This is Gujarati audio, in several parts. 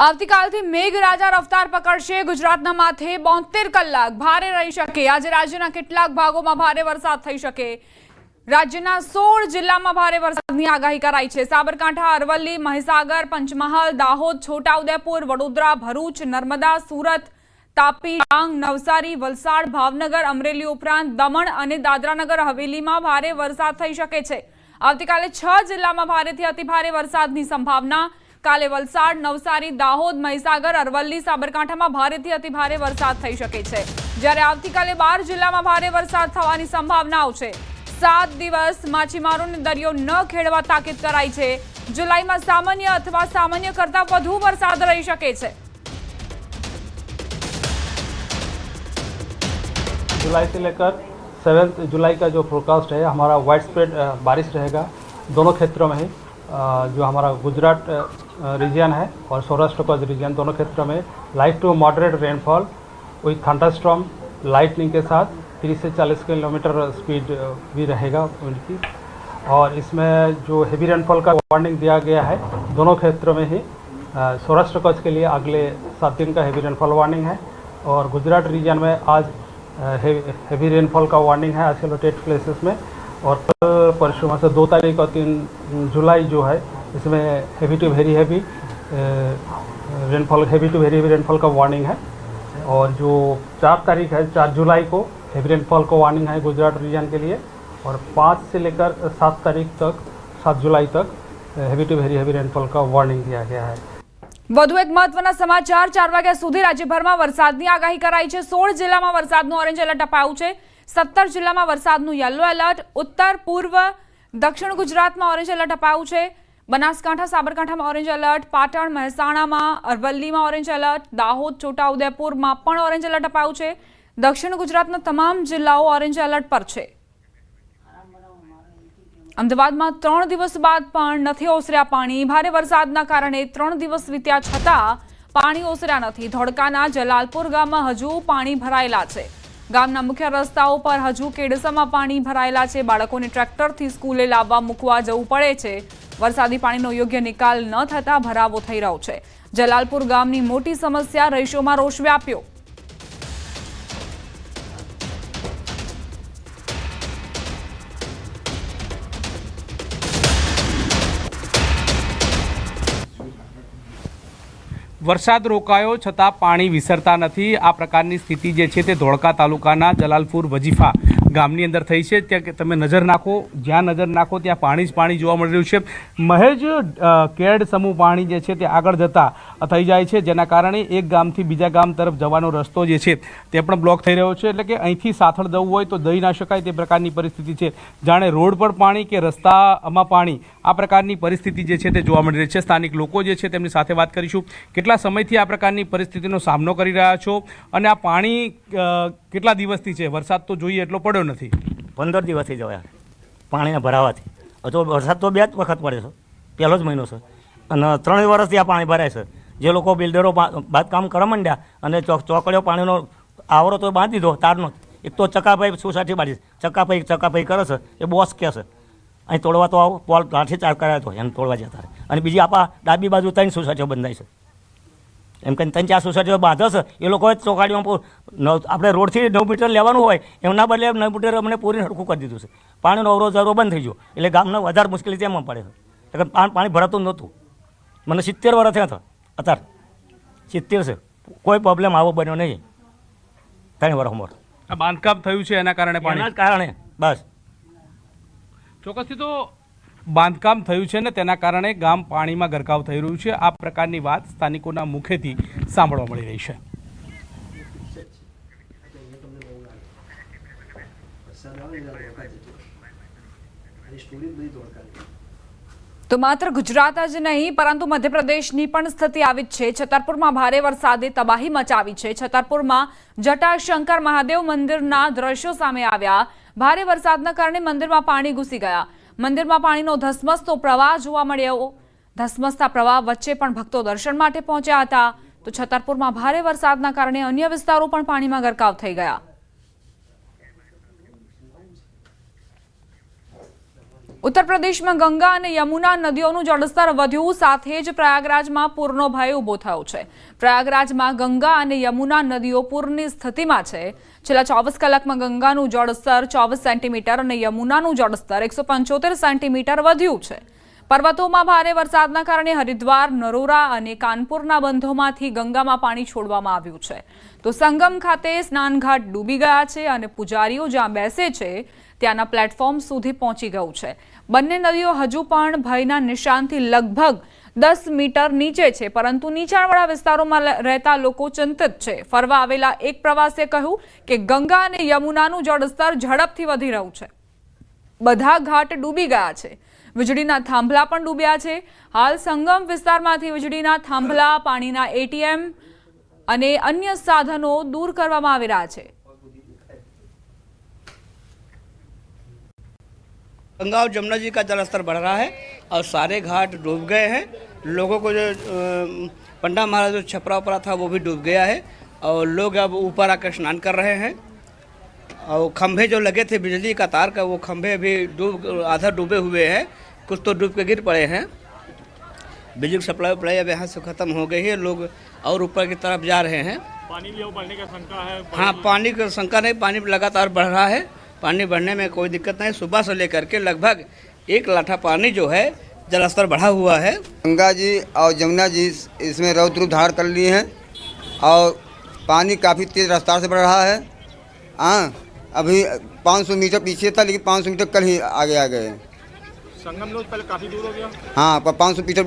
આવતીકાલથી મેઘરાજા રફતાર પકડશે। ગુજરાતના માથે 72 કલાક ભારે રહી શકે। આજે રાજ્યના કેટલાક ભાગોમાં ભારે વરસાદ થઈ શકે। રાજ્યના 16 જિલ્લામાં ભારે વરસાદની આગાહી કરાઈ છે। સાબરકાંઠા, અરવલ્લી, મહીસાગર, પંચમહાલ, દાહોદ, છોટાઉદેપુર, વડોદરા, ભરૂચ, નર્મદા, સુરત, તાપી, ડાંગ, નવસારી, વલસાડ, ભાવનગર, અમરેલી ઉપરાંત દમણ અને દાદરાનગર હવેલીમાં ભારે વરસાદ થઈ શકે છે। આવતીકાલે 6 જિલ્લામાં ભારેથી અતિભારે વરસાદની સંભાવના। કાલે વલસાડ, નવસારી, દાહોદ, મહીસાગર, અરવલ્લી, સાબરકાંઠામાં ભારેથી અતિભારે વરસાદ થઈ શકે છે। જ્યારે આવતીકાલે 12 જિલ્લામાં ભારે વરસાદ થવાની સંભાવનાઓ છે। 7 દિવસ માછીમારોને દરિયો ન ખેડવા તાકીદ કરાઈ છે। જુલાઈમાં સામાન્ય અથવા સામાન્ય કરતાં વધુ વરસાદ રહી શકે છે। जुलाई से लेकर 7 जुलाई का जो फोरकास्ट है हमारा वाइड स्प्रेड बारिश रहेगा दोनों क्षेत्रों में ही। जो हमारा गुजरात रीजन है और सौराष्ट्र का रीजन दोनों क्षेत्रों में light to moderate rainfall with thunderstorm lightning के साथ 30 से 40 किलोमीटर स्पीड भी रहेगा उनकी। और इसमें जो हेवी रेनफॉल का वार्निंग दिया गया है दोनों क्षेत्रों में ही। सौराष्ट्र कच्छ के लिए अगले 7 दिन का हेवी रेनफॉल वार्निंग है और गुजरात रीजन में आज हेवी रेनफॉल का वार्निंग है आइसोलेटेड प्लेसेस में। और कल परसों में से 2 तारीख और 3 जुलाई जो है इसमें heavy to very heavy rainfall का वार्निंग है। और जो 4 तारीख है 4 जुलाई को हेवी रेनफॉल का वार्निंग है गुजरात रीजन के लिए। और 5 से लेकर 7 तारीख तक 7 जुलाई तक heavy to very heavy rainfall का वार्निंग दिया गया है। વધુ એક મહત્વના સમાચાર। 4 વાગ્યા સુધી રાજ્યભરમાં વરસાદની આગાહી કરાઈ છે। 16 જિલ્લામાં વરસાદનું ઓરેન્જ એલર્ટ અપાયું છે। 17 જિલ્લામાં વરસાદનું યલો એલર્ટ। ઉત્તર, પૂર્વ, દક્ષિણ ગુજરાતમાં ઓરેન્જ એલર્ટ અપાયું છે। બનાસકાંઠા, સાબરકાંઠામાં ઓરેન્જ એલર્ટ। પાટણ, મહેસાણામાં, અરવલ્લીમાં ઓરેન્જ એલર્ટ। દાહોદ, છોટાઉદેપુરમાં પણ ઓરેન્જ એલર્ટ અપાયું છે। દક્ષિણ ગુજરાતના તમામ જિલ્લાઓ ઓરેન્જ એલર્ટ પર છે। અમદાવાદમાં 3 દિવસ બાદ પણ નથી ઓસર્યા પાણી। ભારે વરસાદના કારણે 3 દિવસ વીત્યા છતાં પાણી ઓસર્યા નથી। ધોળકાના જલાલપુર ગામમાં હજુ પાણી ભરાયેલા છે। ગામના મુખ્ય રસ્તાઓ પર હજુ કેડસમાં પાણી ભરાયેલા છે। બાળકોને ટ્રેક્ટરથી સ્કૂલે લાવવા મૂકવા જવું પડે છે। વરસાદી પાણીનો યોગ્ય નિકાલ ન થતા ભરાવો થઈ રહ્યો છે। જલાલપુર ગામની મોટી સમસ્યા રહીશોમાં રોષ વ્યાપ્યો। વરસાદ રોકાયો છતાં પાણી વિસરતા નથી। આ પ્રકારની સ્થિતિ જે છે તે ધોળકા તાલુકાના જલાલપુર વજીફા ગામની અંદર થઈ છે। ત્યાં તમે નજર નાખો, જ્યાં નજર નાખો ત્યાં પાણી જ પાણી જોવા મળી રહ્યું છે। મહેજ કેડ સમૂહ પાણી જે છે તે આગળ જતા થઈ જાય છે, જેના કારણે એક ગામથી બીજા ગામ તરફ જવાનો રસ્તો જે છે તે પણ બ્લોક થઈ રહ્યો છે। એટલે કે અહીંથી સાથળ જવું હોય તો જઈ ના શકાય તે પ્રકારની પરિસ્થિતિ છે। જાણે રોડ પર પાણી કે રસ્તામાં પાણી, આ પ્રકારની પરિસ્થિતિ જે છે તે જોવા મળી રહી છે। સ્થાનિક લોકો જે છે તેમની સાથે વાત કરીશું। કેટલા સમયથી આ પ્રકારની પરિસ્થિતિનો સામનો કરી રહ્યા છો અને આ પાણી કેટલા દિવસથી છે? વરસાદ તો જોઈએ એટલો પડ્યો નથી। 15 દિવસથી જોયા પાણીને ભરાવાથી। તો વરસાદ તો 2 વખત પડે છે, પહેલો જ મહિનો છે અને 3 વર્ષથી આ પાણી ભરાય છે। જે લોકો બિલ્ડરો બાંધકામ કરવા માંડ્યા અને ચોકડીઓ પાણીનો આવરો તો બાંધી દીધો તારનો। એક તો ચકાભાઈ સોસાયટી બાંધી, ચકાભાઈ કરે છે, એ બોસ કહે છે અહીં તોડવા તો આવો, પોલ ગાંઠી ચાર કરાયો તો એને તોડવા જતા। અને બીજી આપણા ડાબી બાજુ 3 સોસાયટીઓ બંધાય છે। એમ કંઈ 3-4 સોસાયટીઓ બાંધે છે, એ લોકો ચોકાડીમાં આપણે રોડથી 9 મીટર લેવાનું હોય એમના બદલે 9 મીટર અમને પૂરી હરખું કરી દીધું છે। પાણીનો અવરો બંધ થઈ ગયો એટલે ગામને વધારે મુશ્કેલી તેમાં પડે છે। પાણી ભરાતું નહોતું। મને 70 વર્ષ થયા હતા, અત્યારે 70 છે, કોઈ પ્રોબ્લેમ આવો બન્યો નહીં 3 વર્ષમાં। આ બાંધકામ થયું છે એના કારણે પાણીના કારણે બસ ચોક્કસથી તો બાંધકામ થયું છે ને તેના કારણે ગામ પાણીમાં ગરકાવ થઈ રહ્યું છે। આ પ્રકારની વાત સ્થાનિકોના મુખેથી સાંભળવા મળી રહી છે। તો માત્ર ગુજરાત જ નહીં પરંતુ મધ્યપ્રદેશની પણ સ્થિતિ આવી જ છે। છતરપુરમાં ભારે વરસાદે તબાહી મચાવી છે। છતરપુરમાં જટાશંકર મહાદેવ મંદિરના દ્રશ્યો સામે આવ્યા। ભારે વરસાદના કારણે મંદિરમાં પાણી ઘૂસી ગયા। મંદિરમાં પાણીનો ધસમસતો પ્રવાહ જોવા મળ્યો। ધસમસતા પ્રવાહ વચ્ચે પણ ભક્તો દર્શન માટે પહોંચ્યા હતા। તો છતરપુરમાં ભારે વરસાદના કારણે અન્ય વિસ્તારો પણ પાણીમાં ગરકાવ થઈ ગયા। ઉત્તર પ્રદેશમાં ગંગા અને યમુના નદીઓનું જળસ્તર વધ્યું સાથે જ પ્રયાગરાજમાં પૂરનો ભય ઊભો થયો છે. પ્રયાગરાજમાં ગંગા અને યમુના નદીઓ પૂરની સ્થિતિમાં છે. છેલ્લા 24 કલાકમાં ગંગાનું જળસ્તર 24 સેન્ટીમીટર અને યમુનાનું જળસ્તર 175 સેન્ટીમીટર વધ્યું છે. પર્વતોમાં ભારે વરસાદના કારણે હરિદ્વાર, નરોરા અને કાનપુરના બંધોમાંથી ગંગામાં પાણી છોડવામાં આવ્યું છે. તો સંગમ ખાતે સ્નાનઘાટ ડૂબી ગયા છે અને પૂજારીઓ જ્યાં બેસે છે ત્યાંના પ્લેટફોર્મ સુધી પહોંચી ગયું છે. બંને નદીઓ હજુ પણ ભયના નિશાનથી લગભગ 10 મીટર નીચે છે, પરંતુ નીચાણવાળા વિસ્તારોમાં રહેતા લોકો ચિંતિત છે. ફરવા આવેલા એક પ્રવાસીએ કહ્યું કે ગંગા અને યમુનાનું જળસ્તર ઝડપથી વધી રહ્યું છે. બધા ઘાટ ડૂબી ગયા છે. વીજળીના થાંભલા પણ ડૂબ્યા છે. હાલ સંગમ વિસ્તારમાંથી વીજળીના થાંભલા, પાણીના એટીએમ અને અન્ય સાધનો દૂર કરવામાં આવી રહ્યા છે. गंगा और जमुना जी का जलस्तर बढ़ रहा है और सारे घाट डूब गए हैं. लोगों को जो पंडा महाराज जो छपरा उपरा था वो भी डूब गया है और लोग अब ऊपर आकर स्नान कर रहे हैं. और खंभे जो लगे थे बिजली का तार का, वो खंभे भी आधा डूबे हुए हैं, कुछ तो डूब के गिर पड़े हैं. बिजली की सप्लाई अब यहाँ से ख़त्म हो गई है. लोग और ऊपर की तरफ जा रहे हैं. पानी भी बढ़ने का शंका है? हाँ, पानी की शंका नहीं, पानी लगातार बढ़ रहा है. पानी बढ़ने में कोई दिक्कत नहीं. सुबह से लेकर के लगभग 1 लाठा पानी जो है जलस्तर बढ़ा हुआ है. गंगा जी और जमुना जी इसमें रौद्र रूप धारण कर लिए हैं और पानी काफ़ी तेज़ रफ्तार से बढ़ रहा है. हाँ, अभी 500 मीटर पीछे था, लेकिन 500 मीटर कल ही आगे आ गए. संगम लोग पहले काफ़ी दूर हो गया. हाँ, पर 500 मीटर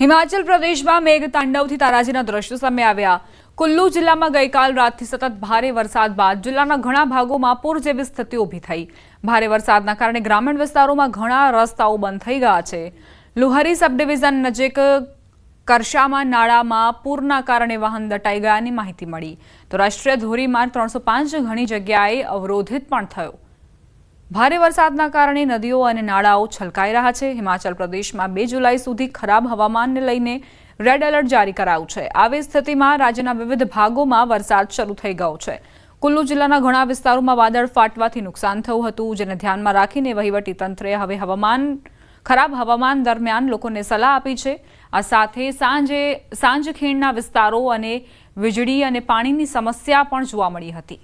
હિમાચલ પ્રદેશમાં મેઘતાંડવથી તારાજીના દ્રશ્યો સામે આવ્યા. કુલ્લુ જિલ્લામાં ગઈકાલ રાતથી સતત ભારે વરસાદ બાદ જિલ્લાના ઘણા ભાગોમાં પૂર જેવી સ્થિતિ ઊભી થઈ. ભારે વરસાદના કારણે ગ્રામીણ વિસ્તારોમાં ઘણા રસ્તાઓ બંધ થઈ ગયા છે. લુહરી સબ ડિવિઝન નજીક કરશામાં નાળામાં પૂરના કારણે વાહન દટાઈ ગયાની માહિતી મળી. તો રાષ્ટ્રીય ધોરીમાર્ગ 305 ઘણી જગ્યાએ અવરોધિત પણ થયો. ભારે વરસાદના કારણે નદીઓ અને નાળાઓ છલકાઈ રહ્યા છે. હિમાચલ પ્રદેશમાં 2 જુલાઈ સુધી ખરાબ હવામાનને લઈને રેડ એલર્ટ જારી કરાયું છે. આવી સ્થિતિમાં રાજ્યના વિવિધ ભાગોમાં વરસાદ શરૂ થઈ ગયો છે. કુલ્લુ જિલ્લાના ઘણા વિસ્તારોમાં વાદળ ફાટવાથી નુકસાન થયું હતું, જેને ધ્યાનમાં રાખીને વહીવટી તંત્રે હવે ખરાબ હવામાન દરમિયાન લોકોને સલાહ આપી છે. આ સાથે સાંજ ખીણના વિસ્તારો અને વીજળી અને પાણીની સમસ્યા પણ જોવા મળી હતી.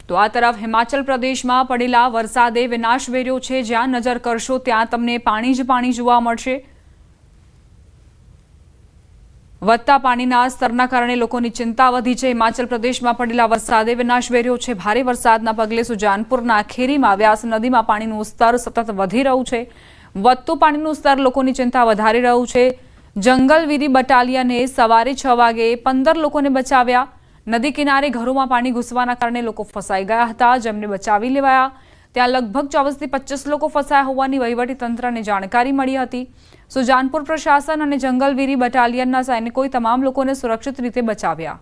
તો આ તરફ હિમાચલ પ્રદેશમાં પડેલા વરસાદે વિનાશ વેર્યો છે. જ્યાં નજર કરશો ત્યાં તમને પાણી જ પાણી જોવા મળશે. વધતા પાણીના સ્તરના કારણે લોકોની ચિંતા વધી છે. હિમાચલ પ્રદેશમાં પડેલા વરસાદે વિનાશ વેર્યો છે. ભારે વરસાદના પગલે સુજાનપુરના ખેરીમાં વ્યાસ નદીમાં પાણીનું સ્તર સતત વધી રહ્યું છે. વધતું પાણીનું સ્તર લોકોની ચિંતા વધારી રહ્યું છે. જંગલવીરી બટાલિયને સવારે 6 વાગે 15 લોકોને બચાવ્યા. નદી કિનારે ઘરોમાં પાણી ઘૂસવાના કારણે લોકો ફસાઈ ગયા હતા, જેમને બચાવી લેવાયા. ત્યાં લગભગ 24 થી 25 લોકો ફસાયા હોવાની વહીવટી તંત્રને જાણકારી મળી હતી. સુજાનપુર પ્રશાસન અને જંગલવીરી બટાલિયનના સૈનિકોએ તમામ લોકોને સુરક્ષિત રીતે બચાવ્યા.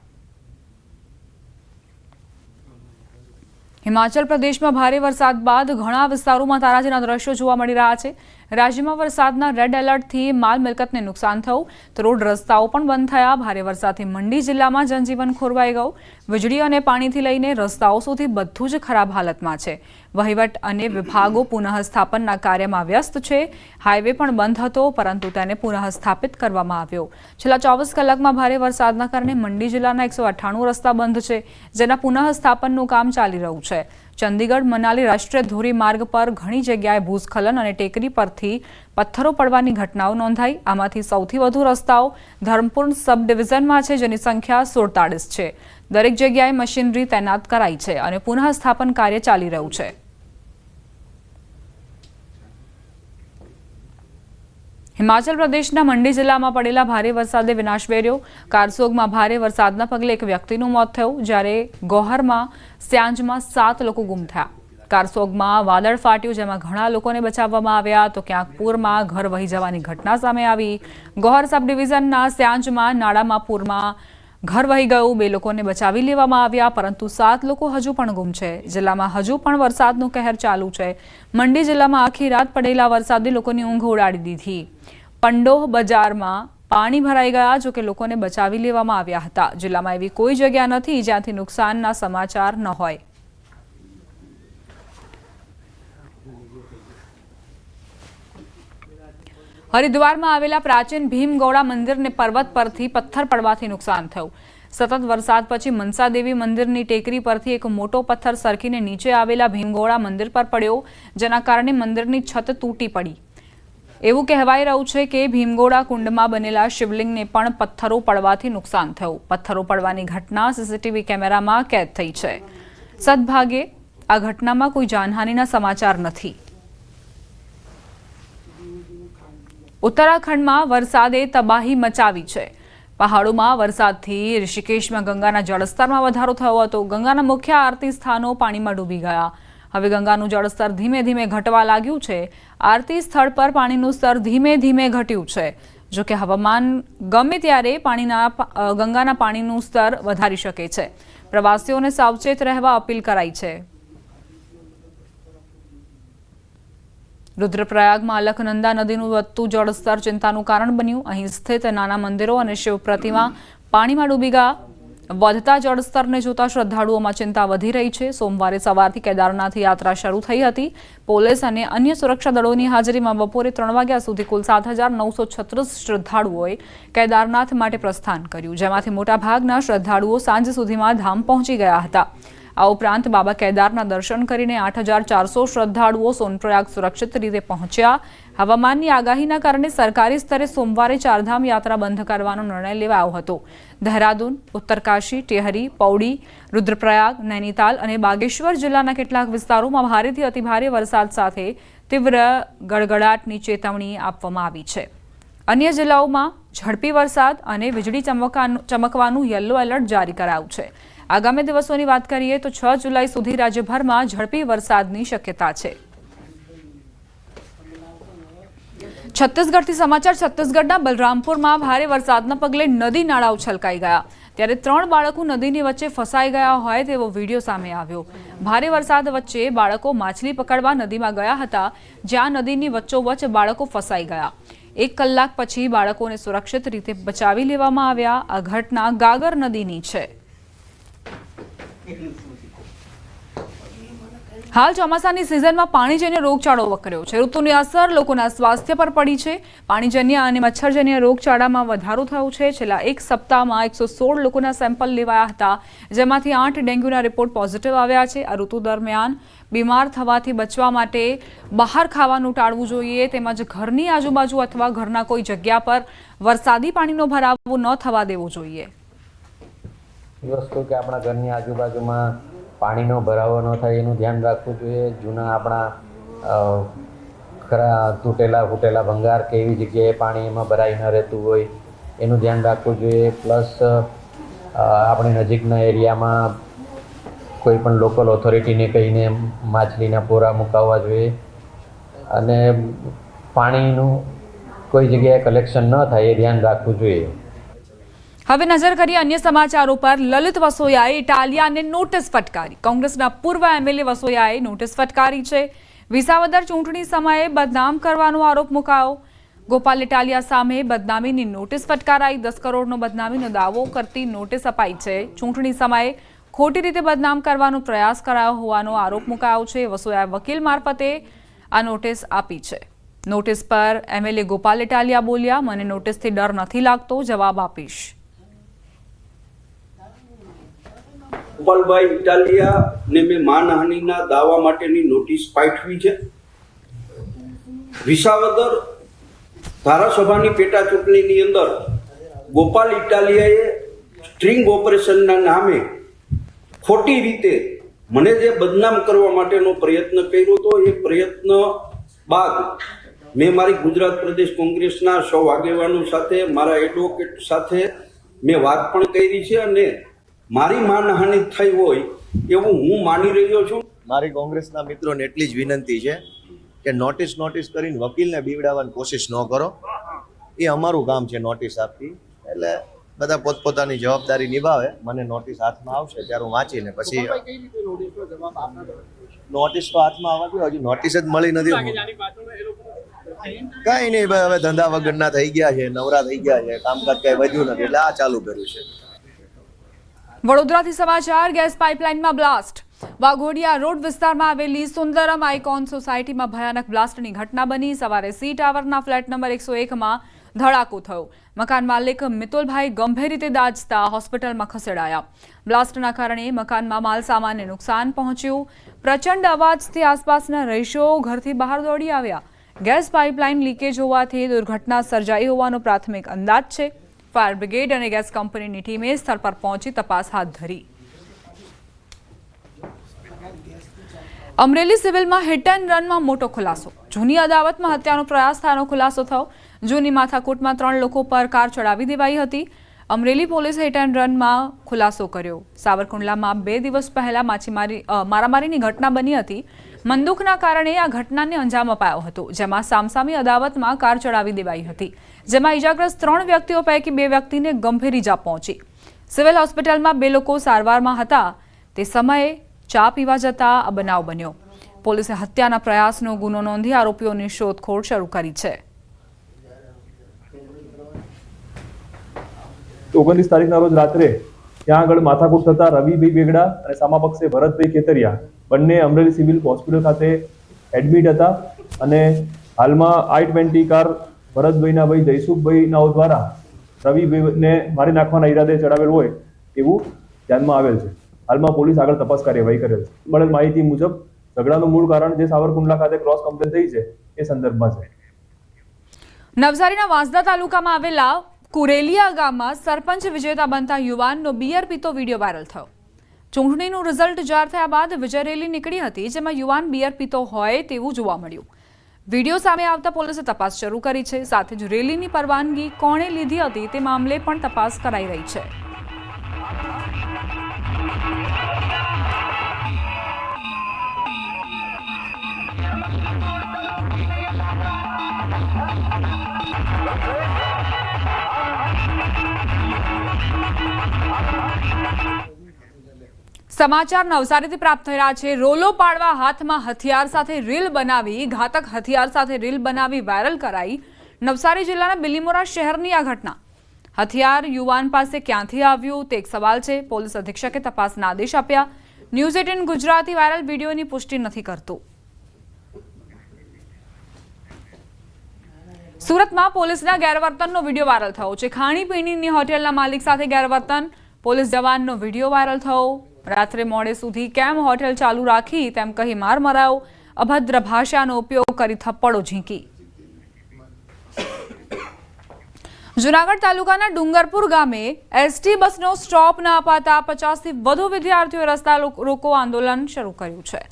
હિમાચલ પ્રદેશમાં ભારે વરસાદ બાદ ઘણા વિસ્તારોમાં તારાજીના દ્રશ્યો જોવા મળી રહ્યા છે. રાજ્યમાં વરસાદના રેડ એલર્ટથી માલ મિલકતને નુકસાન થયું, તો રોડ રસ્તાઓ પણ બંધ થયા. ભારે વરસાદથી મંડી જિલ્લામાં જનજીવન ખોરવાઈ ગયું. વીજળી અને પાણીથી લઈને રસ્તાઓ સુધી બધું જ ખરાબ હાલતમાં છે. વહીવટ અને વિભાગો પુનઃસ્થાપનના કાર્યમાં વ્યસ્ત છે. હાઈવે પણ બંધ હતો, પરંતુ તેને પુનઃસ્થાપિત કરવામાં આવ્યો. છેલ્લા 24 કલાકમાં ભારે વરસાદના કારણે મંડી જિલ્લાના 198 રસ્તા બંધ છે, જેના પુનઃસ્થાપનનું કામ ચાલી રહ્યું છે. ચંદીગઢ મનાલી રાષ્ટ્રીય ધોરીમાર્ગ પર ઘણી જગ્યાએ ભૂસ્ખલન અને ટેકરી પરથી પથ્થરો પડવાની ઘટનાઓ નોંધાઈ. આમાંથી સૌથી વધુ રસ્તાઓ ધર્મપુર સબ ડિવિઝનમાં છે, જેની સંખ્યા 47 છે. દરેક જગ્યાએ મશીનરી તૈનાત કરાઈ છે અને પુનઃસ્થાપન કાર્ય ચાલી રહ્યું છે. હિમાચલ પ્રદેશના મંડી જિલ્લામાં પડેલા ભારે વરસાદે વિનાશ વેર્યો. કારસોગમાં ભારે વરસાદના પગલે એક વ્યક્તિનું મોત થયું, જ્યારે ગોહરમાં સ્યાંજમાં 7 લોકો ગુમ થયા. કારસોગમાં વાદળ ફાટ્યું, જેમાં ઘણા લોકોને બચાવવામાં આવ્યા, તો ક્યાંક પૂરમાં ઘર વહી જવાની ઘટના સામે આવી. ગોહર સબ ડિવિઝનના સ્યાંજમાં નાળામાં પૂરમાં ઘર વહી ગયું. 2 લોકોને બચાવી લેવામાં આવ્યા, પરંતુ 7 લોકો હજુ પણ ગુમ છે. જિલ્લામાં હજુ પણ વરસાદનો કહેર ચાલુ છે. મંડી જિલ્લામાં આખી રાત પડેલા વરસાદે લોકોની ઊંઘ ઉડાડી દીધી. પંડોહ બજારમાં પાણી ભરાઈ ગયા, જો કે લોકોને બચાવી લેવામાં આવ્યા હતા. જિલ્લામાં એવી કોઈ જગ્યા નથી જ્યાંથી નુકસાનના સમાચાર ન હોય. હરિદ્વારમાં આવેલા પ્રાચીન ભીમગોળા મંદિરને પર્વત પરથી પથ્થર પડવાથી નુકસાન થયું. સતત વરસાદ પછી મનસા દેવી મંદિરની ટેકરી પરથી એક મોટો પથ્થર સરકીને નીચે આવેલા ભીમગોળા મંદિર પર પડ્યો, જેના કારણે મંદિરની છત તૂટી પડી. એવું કહેવાઈ રહ્યું છે કે ભીમગોળા કુંડમાં બનેલા શિવલિંગને પણ પથ્થરો પડવાથી નુકસાન થયું. પથ્થરો પડવાની ઘટના સીસીટીવી કેમેરામાં કેદ થઈ છે. સદભાગ્યે આ ઘટનામાં કોઈ જાનહાનિના સમાચાર નથી. ઉત્તરાખંડમાં વરસાદે તબાહી મચાવી છે. પહાડોમાં વરસાદથી ઋષિકેશમાં ગંગાના જળસ્તરમાં વધારો થયો હતો. ગંગાના મુખ્ય આરતી સ્થાનો પાણીમાં ડૂબી ગયા. હવે ગંગાનું જળસ્તર ધીમે ધીમે ઘટવા લાગ્યું છે. આરતી સ્થળ પર પાણીનું સ્તર ધીમે ધીમે ઘટ્યું છે. જો કે હવામાન ગમે ત્યારે ગંગાના પાણીનું સ્તર વધારી શકે છે. પ્રવાસીઓને સાવચેત રહેવા અપીલ કરાઈ છે. રુદ્રપ્રયાગમાં અલકનંદા નદીનું વધતું જળસ્તર ચિંતાનું કારણ બન્યું. અહીં સ્થિત નાના મંદિરો અને શિવ પ્રતિમા પાણીમાં ડૂબી ગયા. વધતા જળસ્તરને જોતા શ્રદ્ધાળુઓમાં ચિંતા વધી રહી છે. સોમવારે સવારથી કેદારનાથ યાત્રા શરૂ થઈ હતી. પોલીસ અને અન્ય સુરક્ષા દળોની હાજરીમાં બપોરે 3 વાગ્યા સુધી કુલ 7,936 શ્રદ્ધાળુઓએ કેદારનાથ માટે પ્રસ્થાન કર્યું, જેમાંથી મોટાભાગના શ્રદ્ધાળુઓ સાંજ સુધીમાં ધામ પહોંચી ગયા હતા. આ ઉપરાંત બાબા કેદારના દર્શન કરીને 8,400 શ્રદ્ધાળુઓ સોનપ્રયાગ સુરક્ષિત રીતે પહોંચ્યા. હવામાનની આગાહીના કારણે સરકારી સ્તરે સોમવારે ચારધામ યાત્રા બંધ કરવાનો નિર્ણય લેવાયો હતો. દહેરાદૂન, ઉત્તરકાશી, ટેહરી, પૌડી, રુદ્રપ્રયાગ, નૈનીતાલ અને બાગેશ્વર જિલ્લાના કેટલાક વિસ્તારોમાં ભારેથી અતિભારે વરસાદ સાથે તીવ્ર ગડગડાટની ચેતવણી આપવામાં આવી છે. અન્ય જિલ્લાઓમાં ઝડપી વરસાદ અને વીજળી ચમકવાનું યલો એલર્ટ જારી કરાયું છે. આગામી દિવસોની વાત કરીએ તો 6 જુલાઈ સુધી રાજ્યભરમાં ઝડપી વરસાદની શક્યતા છે. છત્તીસગઢથી સમાચાર. છત્તીસગઢના બલરામપુરમાં ભારે વરસાદના પગલે નદી નાળાઓ છલકાઈ ગયા, ત્યારે 3 બાળકો નદીની વચ્ચે ફસાઈ ગયા હોય તેવો વિડીયો સામે આવ્યો. ભારે વરસાદ વચ્ચે બાળકો માછલી પકડવા નદીમાં ગયા હતા, જ્યાં નદીની વચ્ચોવચ્ચ બાળકો ફસાઈ ગયા. 1 કલાક પછી બાળકોને સુરક્ષિત રીતે બચાવી લેવામાં આવ્યા. આ ઘટના ગાગર નદીની છે. હાલ ચોમાસાની સિઝનમાં પાણીજન્ય રોગચાળો વકર્યો છે. ઋતુની અસર લોકોના સ્વાસ્થ્ય પર પડી છે. પાણીજન્ય અને મચ્છરજન્ય રોગચાળામાં વધારો થયો છે. છેલ્લા 1 સપ્તાહમાં 116 લોકોના સેમ્પલ લેવાયા હતા, જેમાંથી 8 ડેન્ગ્યુના રિપોર્ટ પોઝિટિવ આવ્યા છે. આ ઋતુ દરમિયાન બીમાર થવાથી બચવા માટે બહાર ખાવાનું ટાળવું જોઈએ, તેમજ ઘરની આજુબાજુ અથવા ઘરના કોઈ જગ્યા પર વરસાદી પાણીનો ભરાવો ન થવા દેવો જોઈએ. એ વસ્તુ કે આપણા ઘરની આજુબાજુમાં પાણીનો ભરાવો ન થાય એનું ધ્યાન રાખવું જોઈએ. જૂના આપણા ખરા તૂટેલા ફૂટેલા ભંગાર કે એવી જગ્યાએ પાણી એમાં ભરાઈ ન રહેતું હોય એનું ધ્યાન રાખવું જોઈએ. પ્લસ આપણે નજીકના એરિયામાં કોઈ પણ લોકલ ઓથોરિટીને કહીને માછલીના પોરા મુકાવવા જોઈએ અને પાણીનું કોઈ જગ્યાએ કલેક્શન ન થાય એ ધ્યાન રાખવું જોઈએ. હવે નજર કરીએ અન્ય સમાચારો પર. લલિત વસોયાએ ઇટાલિયાને નોટિસ ફટકારી. કોંગ્રેસના પૂર્વ એમએલએ વસોયાએ નોટિસ ફટકારી છે. વિસાવદર ચૂંટણી સમયે બદનામ કરવાનો આરોપ મુકાયો. ગોપાલ ઇટાલિયા સામે બદનામીની નોટિસ ફટકારાઈ. 10 કરોડનો બદનામીનો દાવો કરતી નોટિસ અપાઈ છે. ચૂંટણી સમયે ખોટી રીતે બદનામ કરવાનો પ્રયાસ કરાયો હોવાનો આરોપ મુકાયો છે. વસોયાએ વકીલ મારફતે આ નોટિસ આપી છે. નોટિસ પર એમએલએ ગોપાલ ઇટાલિયા બોલ્યા, મને નોટિસથી ડર નથી લાગતો, જવાબ આપીશ. ગોપાલભાઈ ઇટાલિયાને મેં માનહાનિના દાવા માટેની નોટિસ પાઠવી છે. વિસાવદર ધારાસભાની પેટા ચૂંટણીની અંદર ગોપાલ ઇટાલિયાએ સ્ટ્રિંગ ઓપરેશનના નામે ખોટી રીતે મને જે બદનામ કરવા માટેનો પ્રયત્ન કર્યો હતો, એ પ્રયત્ન બાદ મેં મારી ગુજરાત પ્રદેશ કોંગ્રેસના સૌ આગેવાનો સાથે, મારા એડવોકેટ સાથે મેં વાત પણ કરી છે અને મારી માનહાનિ થઈ હોય એવું હું માની રહ્યો છું. મારી કોંગ્રેસના મિત્રોને એટલી જ વિનંતી છે કે નોટિસ કરીને વકીલને બીવડાવવાની કોશિશ ન કરો. એ અમારું કામ છે નોટિસ આપવી. એટલે બધા પોતપોતાની જવાબદારી નિભાવે. મને નોટિસ હાથમાં આવશે ત્યારે હું વાંચીને પછી નોટિસ તો હાથમાં આવવાથી હજી નોટિસ જ મળી નથી. કાંઈ નહીં ભાઈ, હવે ધંધા વગરના થઈ ગયા છે, નવરા થઈ ગયા છે, કામકાજ કાંઈ વધ્યું નથી એટલે આ ચાલુ કર્યું છે. વડોદરાથી સમાચાર. ગેસ પાઇપલાઇનમાં બ્લાસ્ટ. વાઘોડિયા રોડ વિસ્તારમાં આવેલી સુંદરમ આઇકોન સોસાયટીમાં ભયાનક બ્લાસ્ટની ઘટના બની. સવારે સી ટાવરના ફ્લેટ નંબર 101માં ધડાકો થયો. મકાન માલિક મિતુલભાઈ ગંભીર રીતે દાઝતા હોસ્પિટલમાં ખસેડાયા. બ્લાસ્ટના કારણે મકાનમાં માલ સામાનને નુકસાન પહોંચ્યું. પ્રચંડ અવાજથી આસપાસના રહીશો ઘરથી બહાર દોડી આવ્યા. ગેસ પાઇપલાઇન લીકેજ હોવાથી દુર્ઘટના સર્જાઈ હોવાનો પ્રાથમિક અંદાજ છે. ફાયર બ્રિગેડ અને ગેસ કંપનીની ટીમે સ્થળ પર પહોંચી તપાસ હાથ ધરી. અમરેલી સિવિલમાં હિટ એન્ડ રનમાં મોટો ખુલાસો. જૂની અદાવતમાં હત્યાનો પ્રયાસ થયાનો ખુલાસો થયો. જૂની માથાકૂટમાં 3 લોકો પર કાર ચડાવી દેવાઈ હતી. અમરેલી પોલીસે હિટ એન્ડ રનમાં ખુલાસો કર્યો. સાવરકુંડલામાં 2 દિવસ પહેલા મારામારીની ઘટના બની હતી. બંદૂકના કારણે આ ઘટનાને અંજામ અપાયો હતો, જેમાં સામસામી અદાવતમાં કાર ચડાવી દેવાઈ હતી, જેમાં ઇજાગ્રસ્ત 3 વ્યક્તિઓ પૈકી 2 વ્યક્તિને ગંભીર ઇજા પહોંચી. સિવિલ હોસ્પિટલમાં 2 લોકો સારવારમાં હતા. તે સમયે ચા પીવા જતા આ બનાવ બન્યો. પોલીસે હત્યાના પ્રયાસનો ગુનો નોંધી આરોપીઓની શોધખોળ શરૂ કરી છે. 29 તારીખના રોજ રાત્રે ત્યાં આગળ માથાકૂટ થતા રવિભાઈ બેગડા અને સામાપક્ષે ભરતભાઈ ખેતરિયા બંને અમરેલી સિવિલ હોસ્પિટલ ખાતે એડમિટ હતા અને હાલમાં I-20 કાર ભરતભાઈના ભાઈ જયસુખભાઈના દ્વારા રવિભાઈને મારી નાખવાના ઈરાદે ચડાવેલ હોય એવું ધ્યાનમાં આવેલ છે. હાલમાં પોલીસ આગળ તપાસ કાર્યવાહી કરેલ છે. મળેલ માહિતી મુજબ ઝઘડાનું મૂળ કારણ જે સાવરકુંડલા ખાતે ક્રોસ કમ્પ્લેન થઈ છે એ સંદર્ભમાં છે. નવસારીના વાંસદા તાલુકામાં આવેલા કુરેલિયા ગામમાં સરપંચ વિજેતા બનતા યુવાનનો બિયર પીતો વિડીયો વાયરલ થયો. ચૂંટણીનું રિઝલ્ટ જાહેર થયા બાદ વિજય રેલી નીકળી હતી, જેમાં યુવાન બિયર પીતો હોય તેવું જોવા મળ્યું. વિડીયો સામે આવતા પોલીસે તપાસ શરૂ કરી છે. સાથે જ રેલીની પરવાનગી કોણે લીધી હતી તે મામલે પણ તપાસ કરાઈ રહી છે. સમાચાર નવસારીથી પ્રાપ્ત થઈ રહ્યા છે. રોલો પાડવા હાથમાં હથિયાર સાથે રીલ બનાવી ઘાતક હથિયાર સાથે રીલ બનાવી વાયરલ કરાઈ. નવસારી જિલ્લાના બિલીમોરા શહેરની આ ઘટના. હથિયાર યુવાન પાસે ક્યાંથી આવ્યું તે એક સવાલ છે. પોલીસ અધિક્ષકે તપાસના આદેશ આપ્યા. ન્યૂઝ 18 ગુજરાતી વાયરલ વિડીયોની પુષ્ટિ નથી કરતું. સુરતમાં પોલીસના ગેરવર્તનનો વિડીયો વાયરલ થયો છે. ખાણીપીણીની હોટેલના માલિક સાથે ગેરવર્તન. પોલીસ જવાનનો વિડીયો વાયરલ થયો. રાત્રે મોડે સુધી કેમ હોટેલ ચાલુ રાખી તેમ કહી માર મરાયો. અભદ્ર ભાષાનો ઉપયોગ કરી થપ્પડો ઝીંકી. જૂનાગઢ તાલુકાના ડુંગરપુર ગામે એસટી બસનો સ્ટોપ ન અપાતા 50થી વધુ વિદ્યાર્થીઓએ રસ્તા રોકો આંદોલન શરૂ કર્યું છે.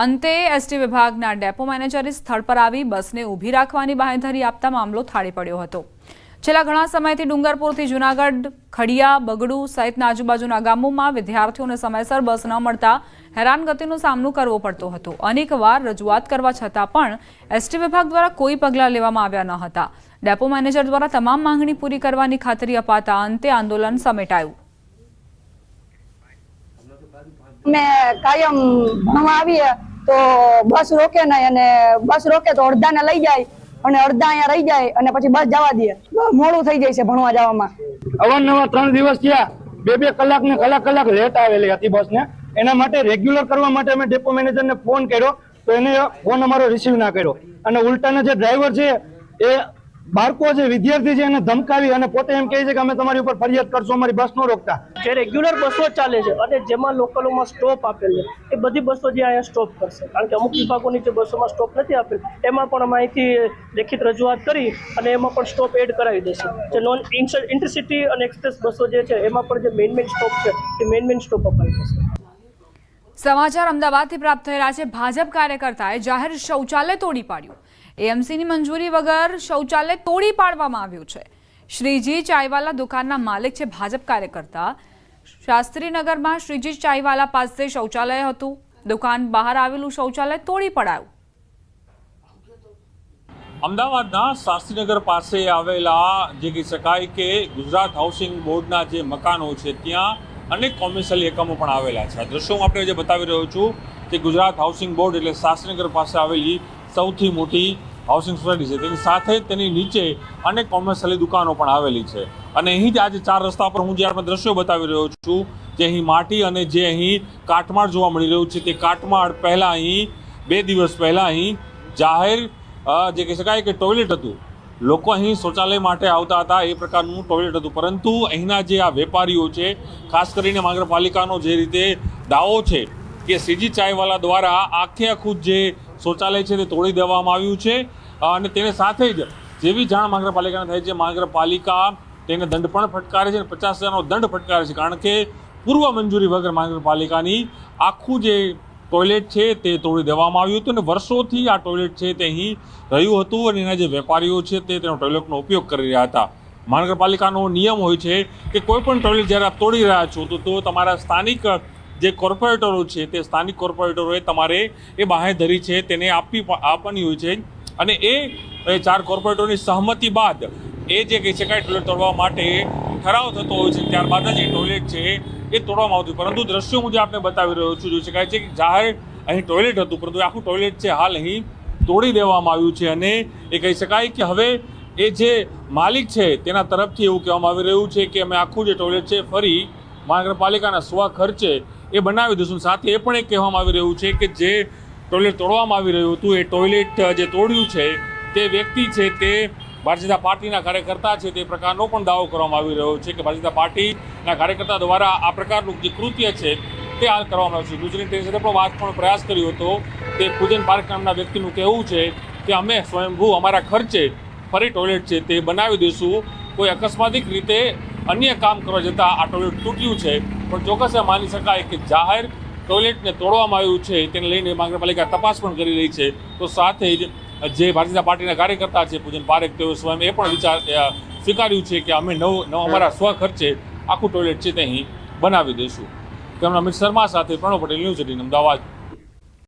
અંતે એસટી વિભાગના ડેપો મેનેજરે સ્થળ પર આવી બસને ઊભી રાખવાની બાંહેધરી આપતા મામલો થાળી પડ્યો હતો. છેલ્લા ઘણા સમયથી ડુંગરપુરથી જૂનાગઢ, ખડિયા, બગડુ સહિતના આજુબાજુના ગામોમાં વિદ્યાર્થીઓને સમયસર બસ ન મળતા હેરાનગતિનો સામનો કરવો પડતો હતો. અનેકવાર રજૂઆત કરવા છતાં પણ એસટી વિભાગ દ્વારા કોઈ પગલાં લેવામાં આવ્યા ન હતા. ડેપો મેનેજર દ્વારા તમામ માંગણી પૂરી કરવાની ખાતરી અપાતા અંતે આંદોલન સમેટાયું. અમે કાયમ ભણવા આવીએ તો બસ રોકે નહીં, અને બસ રોકે તો અડધાને લઈ જાય અને અડધા અહીંયા રહી જાય અને પછી બસ જવા દે. મોડું થઈ જાય છે ભણવા જવામાં. અવારનવાર 3 દિવસ થયા 2 કલાક ને કલાક લેટ આવેલી હતી બસને. એના માટે રેગ્યુલર કરવા માટે અમે ડેપો મેનેજરને ફોન કર્યો તો એને ફોન અમારો રિસીવ ના કર્યો, અને ઉલટાના જે ડ્રાઈવર છે એ બાળકો જે વિદ્યાર્થી છે એને ધમકાવી અને પોતે એમ કહે છે કે અમે તમારી ઉપર ફરિયાદ કરશું, અમારી બસ નો રોકતા. જે રેગ્યુલર બસો ચાલે છે અને જેમાં લોકલોમાં સ્ટોપ આપેલ છે એ બધી બસો જે અહીંયા સ્ટોપ કરશે, કારણ કે અમુક વિભાગોની જે બસોમાં સ્ટોપ નથી આપેલ એમાં પણ અમે અહીંથી લેખિત રજૂઆત કરી અને એમાં પણ સ્ટોપ એડ કરાવી દેશે. જે નોન ઇન્ટરસિટી અને એક્સપ્રેસ બસો જે છે એમાં પણ જે મેઇન સ્ટોપ છે એ મેઇન સ્ટોપ અપાવી દેશે. સમાચાર અમદાવાદથી પ્રાપ્ત થઈ રહ્યા છે. ભાજપ કાર્યકર્તાએ જાહેર શૌચાલય તોડી પાડ્યું. એએમસીની મંજૂરી વગર શૌચાલય તોડી પાડવામાં આવ્યું છે. શ્રીજી ચાયવાલા દુકાનના માલિક છે ભાજપ કાર્યકર્તા. શાસ્ત્રીનગરમાં શ્રીજી ચાયવાલા પાસે શૌચાલય હતું. દુકાન બહાર આવેલું શૌચાલય તોડી પડાયું. અમદાવાદના શાસ્ત્રીનગર પાસે આવેલા જે કહી શકાય કે ગુજરાત હાઉસિંગ બોર્ડના જે મકાનો છે ત્યાં અનેક કોમર્શિયલ એકમો પણ આવેલા છે. આ દ્રશ્યો હું આપણે જે બતાવી રહ્યો છું તે ગુજરાત હાઉસિંગ બોર્ડ એટલે શાસ્ત્રીનગર પાસે આવેલી સૌથી મોટી હાઉસિંગ સોસાયટી છે તેની સાથે જ તેની નીચે અનેક કોમર્શિયલ દુકાનો પણ આવેલી છે અને અહીં જ આજે 4 રસ્તા પર હું જે આપણે દ્રશ્યો બતાવી રહ્યો છું, જે અહીં માટી અને જે અહીં કાટમાળ જોવા મળી રહ્યું છે, તે કાટમાળ પહેલાં અહીં 2 દિવસ પહેલાં અહીં જાહેર જે કહી શકાય કે ટોયલેટ હતું, લોકો અહીં શૌચાલય માટે આવતા હતા એ પ્રકારનું ટોયલેટ હતું, પરંતુ અહીંના જે આ વેપારીઓ છે, ખાસ કરીને મહાનગરપાલિકાનો જે રીતે દાવો છે કે સીજી ચાયવાલા દ્વારા આખું જે શૌચાલય છે તે તોડી દેવામાં આવ્યું છે અને તેને સાથે જ જેવી જાણ મહાનગરપાલિકાને થાય છે, મહાનગરપાલિકા તેને દંડ પણ ફટકારે છે અને 50,000નો દંડ ફટકારે છે, કારણ કે પૂર્વ મંજૂરી વગર મહાનગરપાલિકાની આખું જે ટોયલેટ છે તે તોડી દેવામાં આવ્યું હતું અને વર્ષોથી આ ટોયલેટ છે તે અહીં રહ્યું હતું અને એના જે વેપારીઓ છે તે તેનો ટોયલેટનો ઉપયોગ કરી રહ્યા હતા. મહાનગરપાલિકાનો નિયમ હોય છે કે કોઈ પણ ટોયલેટ જ્યારે આપ તોડી રહ્યા છો તો તમારા સ્થાનિક જે કોર્પોરેટરો છે તે સ્થાનિક કોર્પોરેટરોએ તમારે એ બાંહેધરી છે તેને આપવાની હોય છે અને એ 4 કોર્પોરેટરોની સહમતિ બાદ એ જે કહી શકાય ટોયલેટ તોડવા માટે ઠરાવ થતો હોય છે, ત્યારબાદ જ એ ટોયલેટ છે એ તોડવામાં આવતું. પરંતુ દ્રશ્યો હું જે આપને બતાવી રહ્યો છું, જોઈ શકાય છે કે જાહેર અહીં ટોયલેટ હતું, પરંતુ આખું ટોયલેટ છે હાલ અહીં તોડી દેવામાં આવ્યું છે અને એ કહી શકાય કે હવે એ જે માલિક છે તેના તરફથી એવું કહેવામાં આવી રહ્યું છે કે અમે આખું જે ટોયલેટ છે ફરી મહાનગરપાલિકાના સ્વખર્ચે એ બનાવી દઈશું. સાથે એ પણ એક કહેવામાં આવી રહ્યું છે કે જે ટોયલેટ તોડવામાં આવી રહ્યું હતું એ ટોયલેટ જે તોડ્યું છે તે વ્યક્તિ છે તે ભારતીય જનતા પાર્ટીના કાર્યકર્તા છે, તે પ્રકારનો પણ દાવો કરવામાં આવી રહ્યો છે કે ભારતીય જનતા પાર્ટીના કાર્યકર્તા દ્વારા આ પ્રકારનું જે કૃત્ય છે તે હાલ કરવામાં આવ્યું છે. ગુજરાતની તેની સાથે પણ વાત પણ પ્રયાસ કર્યો હતો. તે પૂજન પાર્ક નામના વ્યક્તિનું કહેવું છે કે અમે સ્વયંભૂ અમારા ખર્ચે ફરી ટોયલેટ છે તે બનાવી દઈશું. કોઈ અકસ્માતિક રીતે અન્ય કામ કરવા જતાં આ ટોયલેટ તૂટ્યું છે, પણ ચોક્કસ માની શકાય કે જાહેર ટોયલેટને તોડવામાં આવ્યું છે તેને લઈને મહાનગરપાલિકા તપાસ પણ કરી રહી છે. તો સાથે જ જે ભારતીય જનતા પાર્ટીના કાર્યકર્તા છે પૂજન પારેખ, તેઓ સ્વયં એ પણ સ્વીકાર્યું છે કે અમે અમારા સ્વખર્ચે આખું ટોયલેટ છે તે અહીં બનાવી દઈશું. તેમના અમિત શર્મા સાથે પ્રણવ પટેલ, ન્યૂઝ 18 અમદાવાદ.